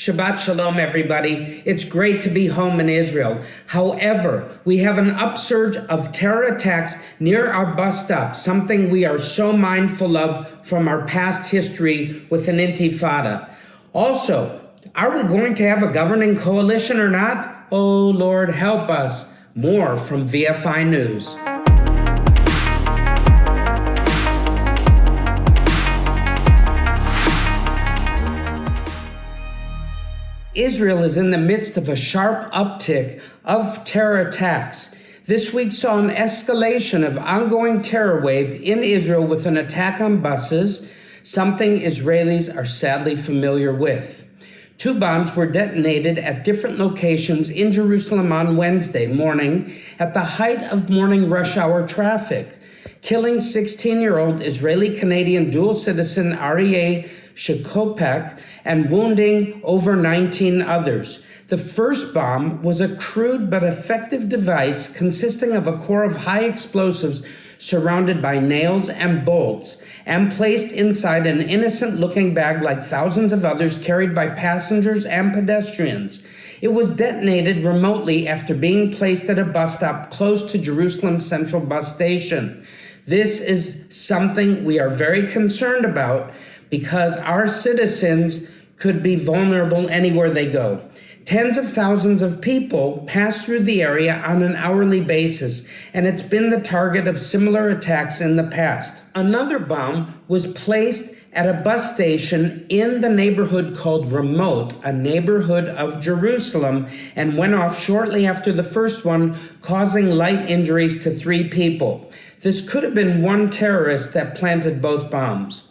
Shabbat Shalom, everybody. It's great to be home in Israel. However, we have an upsurge of terror attacks near our bus stop, something we are so mindful of from our past history with an intifada. Also, are we going to have a governing coalition or not? Oh, Lord, help us. More from VFI News. Israel is in the midst of a sharp uptick of terror attacks. This week saw an escalation of ongoing terror wave in Israel with an attack on buses, something Israelis are sadly familiar with. 2 bombs were detonated at different locations in Jerusalem on Wednesday morning at the height of morning rush hour traffic, killing 16-year-old Israeli-Canadian dual citizen Aryeh Shekopek and wounding over 19 others. The first bomb was a crude but effective device consisting of a core of high explosives surrounded by nails and bolts and placed inside an innocent-looking bag like thousands of others carried by passengers and pedestrians. It was detonated remotely after being placed at a bus stop close to Jerusalem Central Bus Station. This is something we are very concerned about because our citizens could be vulnerable anywhere they go. Tens of thousands of people pass through the area on an hourly basis, and it's been the target of similar attacks in the past. Another bomb was placed at a bus station in the neighborhood called Ramot, a neighborhood of Jerusalem, and went off shortly after the first one, causing light injuries to 3 people. This could have been one terrorist that planted both bombs.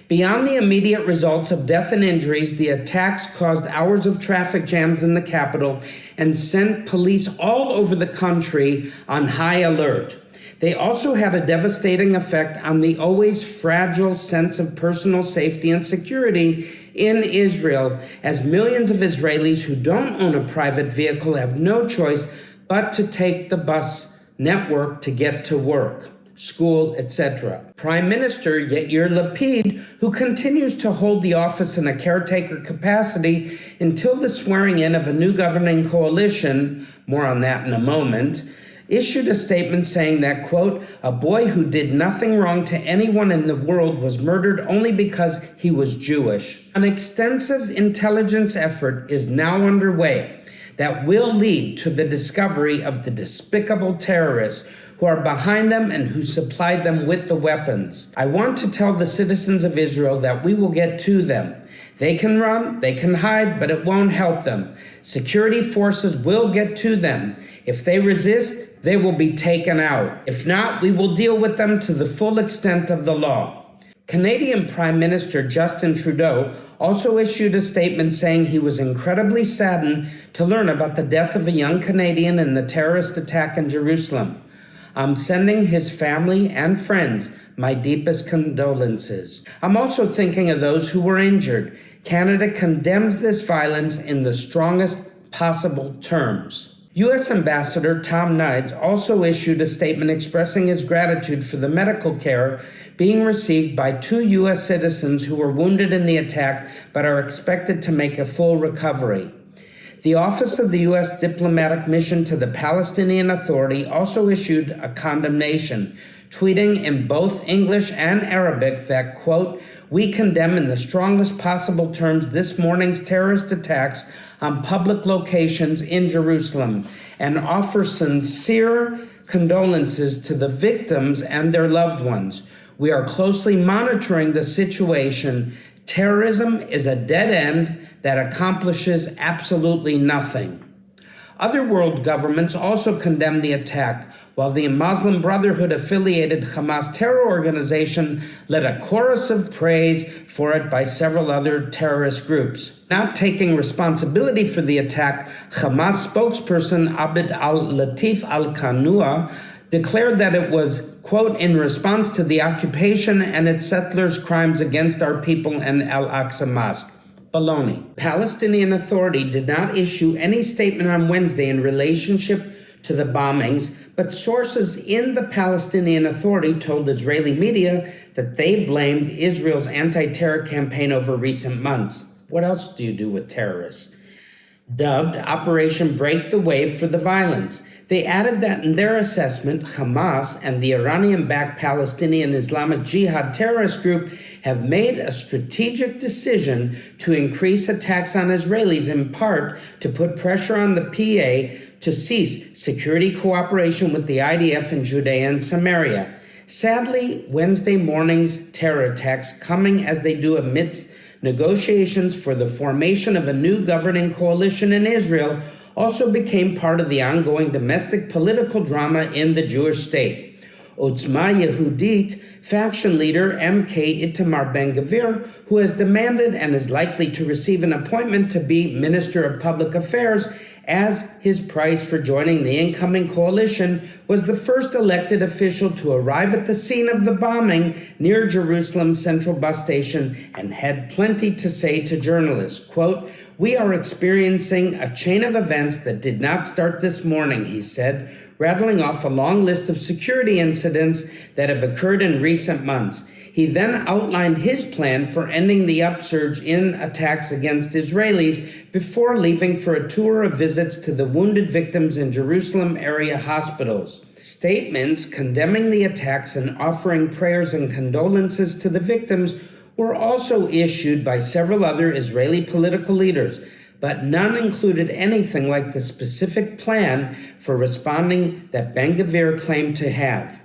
Beyond the immediate results of death and injuries, the attacks caused hours of traffic jams in the capital and sent police all over the country on high alert. They also had a devastating effect on the always fragile sense of personal safety and security in Israel, as millions of Israelis who don't own a private vehicle have no choice but to take the bus network to get to work, school, etc. Prime Minister Yair Lapid, who continues to hold the office in a caretaker capacity until the swearing in of a new governing coalition, more on that in a moment, issued a statement saying that, quote, a boy who did nothing wrong to anyone in the world was murdered only because he was Jewish. An extensive intelligence effort is now underway that will lead to the discovery of the despicable terrorists who are behind them and who supplied them with the weapons. I want to tell the citizens of Israel that we will get to them. They can run, they can hide, but it won't help them. Security forces will get to them. If they resist, they will be taken out. If not, we will deal with them to the full extent of the law. Canadian Prime Minister Justin Trudeau also issued a statement saying he was incredibly saddened to learn about the death of a young Canadian in the terrorist attack in Jerusalem. I'm sending his family and friends my deepest condolences. I'm also thinking of those who were injured. Canada condemns this violence in the strongest possible terms. U.S. Ambassador Tom Nides also issued a statement expressing his gratitude for the medical care being received by 2 U.S. citizens who were wounded in the attack but are expected to make a full recovery. The Office of the U.S. Diplomatic Mission to the Palestinian Authority also issued a condemnation, tweeting in both English and Arabic that, quote, we condemn in the strongest possible terms this morning's terrorist attacks on public locations in Jerusalem and offer sincere condolences to the victims and their loved ones. We are closely monitoring the situation. Terrorism is a dead end that accomplishes absolutely nothing. Other world governments also condemned the attack, while the Muslim Brotherhood-affiliated Hamas terror organization led a chorus of praise for it by several other terrorist groups. Not taking responsibility for the attack, Hamas spokesperson Abd al-Latif al-Qanua declared that it was, quote, in response to the occupation and its settlers' crimes against our people and Al-Aqsa Mosque. Baloney. Palestinian Authority did not issue any statement on Wednesday in relationship to the bombings, but sources in the Palestinian Authority told Israeli media that they blamed Israel's anti-terror campaign over recent months. What else do you do with terrorists? Dubbed Operation Break the Wave for the violence. They added that in their assessment, Hamas and the Iranian-backed Palestinian Islamic Jihad terrorist group have made a strategic decision to increase attacks on Israelis, in part to put pressure on the PA to cease security cooperation with the IDF in Judea and Samaria. Sadly, Wednesday morning's terror attacks, coming as they do amidst negotiations for the formation of a new governing coalition in Israel, also became part of the ongoing domestic political drama in the Jewish state. Otzma Yehudit faction leader MK Itamar Ben-Gvir, who has demanded and is likely to receive an appointment to be Minister of Public Affairs as his price for joining the incoming coalition, was the first elected official to arrive at the scene of the bombing near Jerusalem's central bus station and had plenty to say to journalists. Quote, "We are experiencing a chain of events that did not start this morning," he said, rattling off a long list of security incidents that have occurred in recent months. He then outlined his plan for ending the upsurge in attacks against Israelis before leaving for a tour of visits to the wounded victims in Jerusalem area hospitals. Statements condemning the attacks and offering prayers and condolences to the victims were also issued by several other Israeli political leaders, but none included anything like the specific plan for responding that Ben-Gvir claimed to have.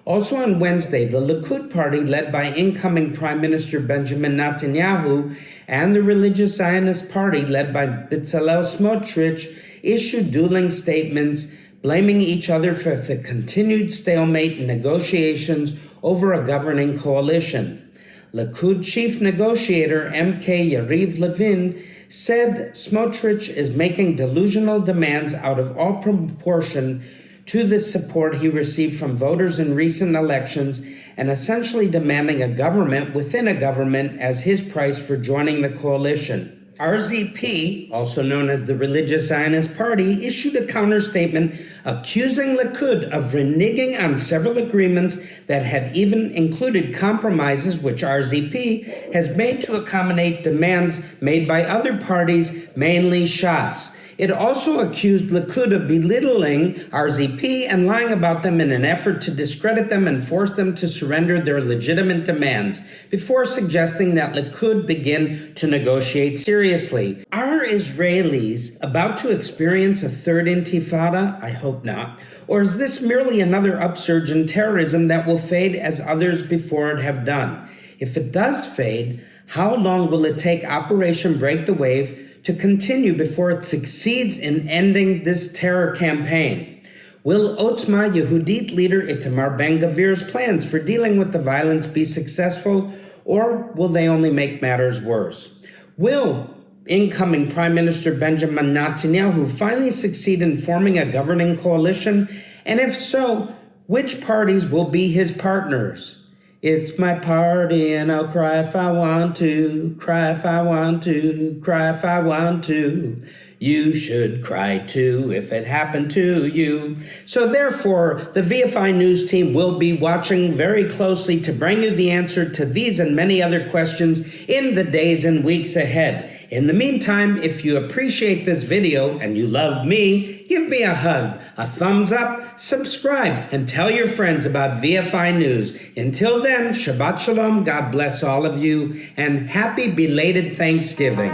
Also on Wednesday, the Likud party, led by incoming Prime Minister Benjamin Netanyahu, and the Religious Zionist Party, led by Bezalel Smotrich, issued dueling statements blaming each other for the continued stalemate in negotiations over a governing coalition. Likud chief negotiator MK Yariv Levin said Smotrich is making delusional demands out of all proportion to the support he received from voters in recent elections and essentially demanding a government within a government as his price for joining the coalition. RZP, also known as the Religious Zionist Party, issued a counterstatement accusing Likud of reneging on several agreements that had even included compromises which RZP has made to accommodate demands made by other parties, mainly Shas. It also accused Likud of belittling RZP and lying about them in an effort to discredit them and force them to surrender their legitimate demands, before suggesting that Likud begin to negotiate seriously. Are Israelis about to experience a third intifada? I hope not. Or is this merely another upsurge in terrorism that will fade as others before it have done? If it does fade, how long will it take Operation Break the Wave to continue before it succeeds in ending this terror campaign? Will Otzma Yehudit leader Itamar Ben-Gvir's plans for dealing with the violence be successful, or will they only make matters worse? Will incoming Prime Minister Benjamin Netanyahu finally succeed in forming a governing coalition? And if so, which parties will be his partners? It's my party and I'll cry if I want to, cry if I want to, cry if I want to. You should cry too if it happened to you. So therefore, the VFI News team will be watching very closely to bring you the answer to these and many other questions in the days and weeks ahead. In the meantime, if you appreciate this video and you love me, give me a hug, a thumbs up, subscribe, and tell your friends about VFI News. Until then, Shabbat Shalom, God bless all of you, and happy belated Thanksgiving.